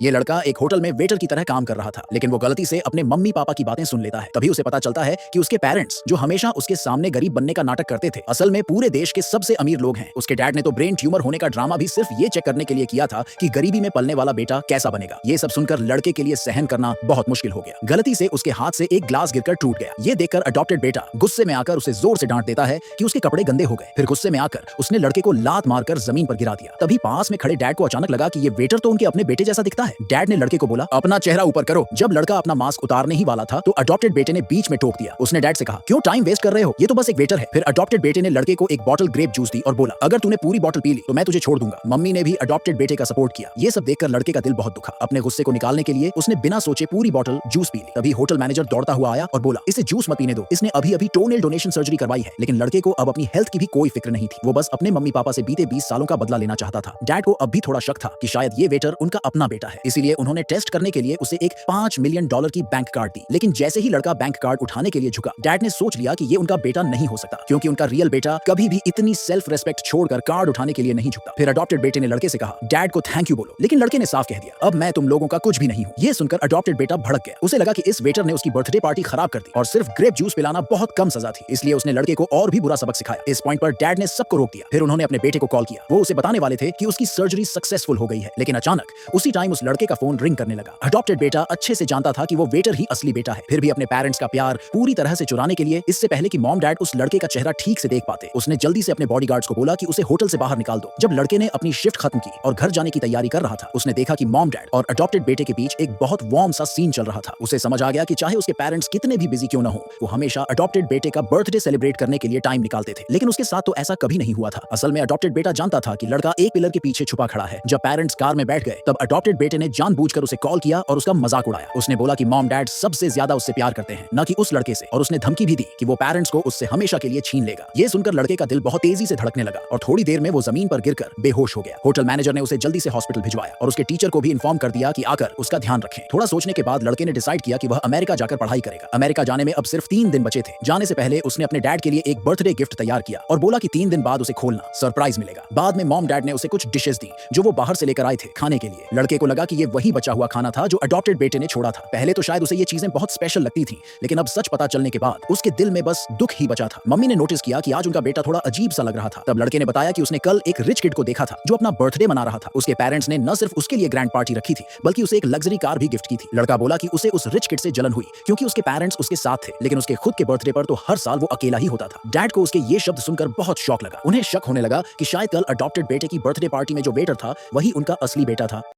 ये लड़का एक होटल में वेटर की तरह काम कर रहा था, लेकिन वो गलती से अपने मम्मी पापा की बातें सुन लेता है। तभी उसे पता चलता है कि उसके पेरेंट्स, जो हमेशा उसके सामने गरीब बनने का नाटक करते थे, असल में पूरे देश के सबसे अमीर लोग हैं। उसके डैड ने तो ब्रेन ट्यूमर होने का ड्रामा भी सिर्फ ये चेक करने के लिए किया था कि गरीबी में पलने वाला बेटा कैसा बनेगा। ये सब सुनकर लड़के के लिए सहन करना बहुत मुश्किल हो गया। गलती से उसके हाथ से एक ग्लास गिरकर टूट गया। ये देखकर अडॉप्टेड बेटा गुस्से में आकर उसे जोर से डांट देता है कि उसके कपड़े गंदे हो गए। फिर गुस्से में आकर उसने लड़के को लात मारकर जमीन पर गिरा दिया। तभी पास में खड़े डैड को अचानक लगा कि ये वेटर तो उनके अपने बेटे जैसा दिखता है। डैड ने लड़के को बोला, अपना चेहरा ऊपर करो। जब लड़का अपना मास्क उतारने ही वाला था तो अडॉप्टेड बेटे ने बीच में टोक दिया। उसने डैड से कहा, क्यों टाइम वेस्ट कर रहे हो, ये तो बस एक वेटर है। फिर अडॉप्टेड बेटे ने लड़के को एक बॉटल ग्रेप जूस दी और बोला, अगर तूने पूरी बॉटल पी ली तो मैं तुझे छोड़ दूंगा। मम्मी ने भी अडॉप्टेड बेटे का सपोर्ट किया। ये सब देखकर लड़के का दिल बहुत दुखा। अपने गुस्से को निकालने के लिए उसने बिना सोचे पूरी बॉटल जूस पी ली। तभी होटल मैनेजर दौड़ता हुआ आया और बोला, इसे जूस मत पीने दो, इसने अभी अभी टोनेल डोनेशन सर्जरी करवाई है। लेकिन लड़के को अब अपनी हेल्थ की भी कोई फिक्र नहीं थी। वो बस अपने मम्मी पापा से बीते 20 सालों का बदला लेना चाहता था। डैड को अब भी थोड़ा शक था कि शायद ये वेटर उनका अपना बेटा है, इसीलिए उन्होंने टेस्ट करने के लिए उसे एक $5 मिलियन की बैंक कार्ड दी। लेकिन जैसे ही लड़का बैंक कार्ड उठाने के लिए झुका, डैड ने सोच लिया कि ये उनका बेटा नहीं हो सकता, क्योंकि उनका रियल बेटा कभी भी इतनी सेल्फ रेस्पेक्ट छोड़कर कार्ड उठाने के लिए नहीं झुकता। फिर अडॉप्टेड बेटे ने लड़के से कहा, डैड को थैंक यू बोलो। लेकिन लड़के ने साफ कह दिया, अब मैं तुम लोगों का कुछ भी नहीं हूँ। ये सुनकर अडॉप्टेड बेटा भड़क गया। उसे लगा कि इस वेटर ने उसकी बर्थडे पार्टी खराब कर दी और सिर्फ ग्रेप जूस पिलाना बहुत कम सजा थी, इसलिए उसने लड़के को और भी बुरा सबक सिखाया। इस पॉइंट पर डैड ने सबको रोक दिया। फिर उन्होंने अपने बेटे को कॉल किया। वो उसे बताने वाले थे कि उसकी सर्जरी सक्सेसफुल हो गई है, लेकिन अचानक उसी टाइम उस लड़के का फोन रिंग करने लगा। अडॉप्टेड बेटा अच्छे से जानता था कि वो वेटर ही असली बेटा है, फिर भी अपने पेरेंट्स का प्यार पूरी तरह से चुराने के लिए, इससे पहले कि मॉम डैड उस लड़के का चेहरा ठीक से देख पाते, उसने जल्दी से अपने बॉडीगार्ड्स को बोला कि उसे होटल से बाहर निकाल दो। जब लड़के ने अपनी शिफ्ट खत्म की और घर जाने की तैयारी कर रहा था, उसने देखा कि मॉम डैड और अडॉप्टेड बेटे के बीच एक बहुत वार्म सा सीन चल रहा था। उसे समझ आ गया कि चाहे उसके पेरेंट्स कितने भी बिजी क्यों न हो, वो हमेशा अडॉप्टेड बेटे का बर्थडे सेलिब्रेट करने के लिए टाइम निकालते थे। लेकिन उसके साथ तो ऐसा कभी नहीं हुआ था। असल में अडॉप्टेड बेटा जानता था कि लड़का एक पिलर के पीछे छुपा खड़ा है। जब पेरेंट्स कार में बैठ गए, तब अडॉप्टेड बेटे ने जानबूझकर उसे कॉल किया और उसका मजाक उड़ाया। उसने बोला कि मॉम डैड सबसे ज्यादा उससे प्यार करते हैं, न कि उस लड़के से, और उसने धमकी भी दी कि वो पेरेंट्स को उससे हमेशा के लिए छीन लेगा। ये सुनकर लड़के का दिल बहुत तेजी से धड़कने लगा और थोड़ी देर में वो जमीन पर गिरकर बेहोश हो गया। होटल मैनेजर ने उसे जल्दी से हॉस्पिटल भिजवाया और उसके टीचर को भी इन्फॉर्म कर दिया कि आकर उसका ध्यान रखें। थोड़ा सोचने के बाद लड़के ने डिसाइड किया कि वह अमेरिका जाकर पढ़ाई करेगा। अमेरिका जाने में अब सिर्फ 3 दिन बचे थे। जाने से पहले उसने अपने डैड के लिए एक बर्थडे गिफ्ट तैयार किया और बोला कि 3 दिन बाद उसे खोलना, सरप्राइज मिलेगा। बाद में मॉम डैड ने उसे कुछ डिशेस दी जो वो बाहर से लेकर आए थे खाने के लिए। लड़के को लगा कि ये वही बचा हुआ खाना था जो अडॉप्टेड बेटे ने छोड़ा था। पहले तो शायद उसे ये चीजें बहुत स्पेशल लगती थी, लेकिन अब सच पता चलने के बाद उसके दिल में बस दुख ही बचा था। मम्मी ने नोटिस किया कि आज उनका बेटा थोड़ा अजीब सा लग रहा था। तब लड़के ने बताया कि उसने कल एक रिच किड को देखा था जो अपना बर्थडे मना रहा था। उसके पेरेंट्स ने न सिर्फ उसके लिए ग्रैंड पार्टी रखी थी, बल्कि उसे एक लग्जरी कार भी गिफ्ट की थी। लड़का बोला कि उसे उस रिच किड से जलन हुई क्योंकि उसके पेरेंट्स उसके साथ थे, लेकिन उसके खुद के बर्थडे पर तो हर साल वो अकेला ही होता था। डैड को उसके ये शब्द सुनकर बहुत शॉक लगा। उन्हें शक होने लगा कि शायद कल अडॉप्टेड बेटे की बर्थडे पार्टी में जो वेटर था वही उनका असली बेटा था।